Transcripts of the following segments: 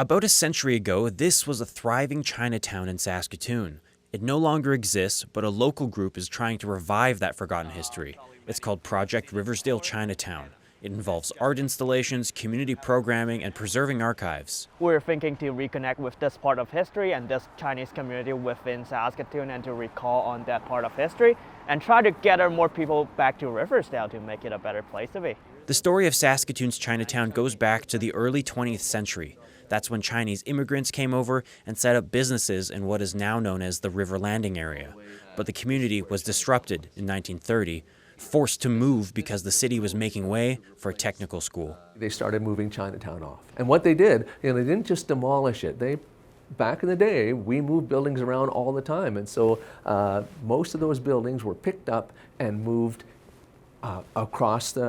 About a century ago, this was a thriving Chinatown in Saskatoon. It no longer exists, but a local group is trying to revive that forgotten history. It's called Project Riversdale Chinatown. It involves art installations, community programming, and preserving archives. We're thinking to reconnect with this part of history and this Chinese community within Saskatoon and to recall on that part of history and try to gather more people back to Riversdale to make it a better place to be. The story of Saskatoon's Chinatown goes back to the early 20th century. That's when Chinese immigrants came over and set up businesses in what is now known as the River Landing area. But the community was disrupted in 1930, forced to move because the city was making way for a technical school. They started moving Chinatown off. And what they did, they didn't just demolish it. Back in the day, we moved buildings around all the time. And so most of those buildings were picked up and moved across the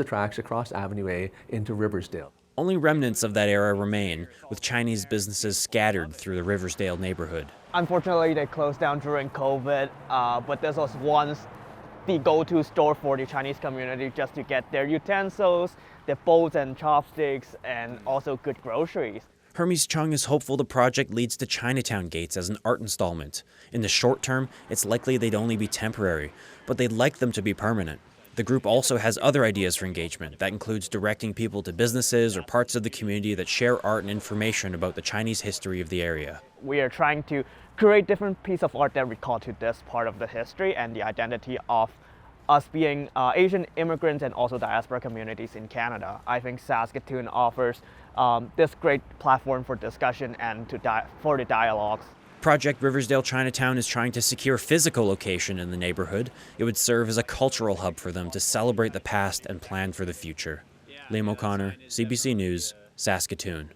tracks, across Avenue A into Riversdale. Only remnants of that era remain, with Chinese businesses scattered through the Riversdale neighborhood. Unfortunately, they closed down during COVID, but this was once the go-to store for the Chinese community just to get their utensils, their bowls and chopsticks, and also good groceries. Hermes Chung is hopeful the project leads to Chinatown gates as an art installment. In the short term, it's likely they'd only be temporary, but they'd like them to be permanent. The group also has other ideas for engagement. That includes directing people to businesses or parts of the community that share art and information about the Chinese history of the area. We are trying to create different pieces of art that recall to this part of the history and the identity of us being Asian immigrants and also diaspora communities in Canada. I think Saskatoon offers this great platform for discussion and for the dialogues. Project Riversdale Chinatown is trying to secure physical location in the neighborhood. It would serve as a cultural hub for them to celebrate the past and plan for the future. Liam O'Connor, CBC News, Saskatoon.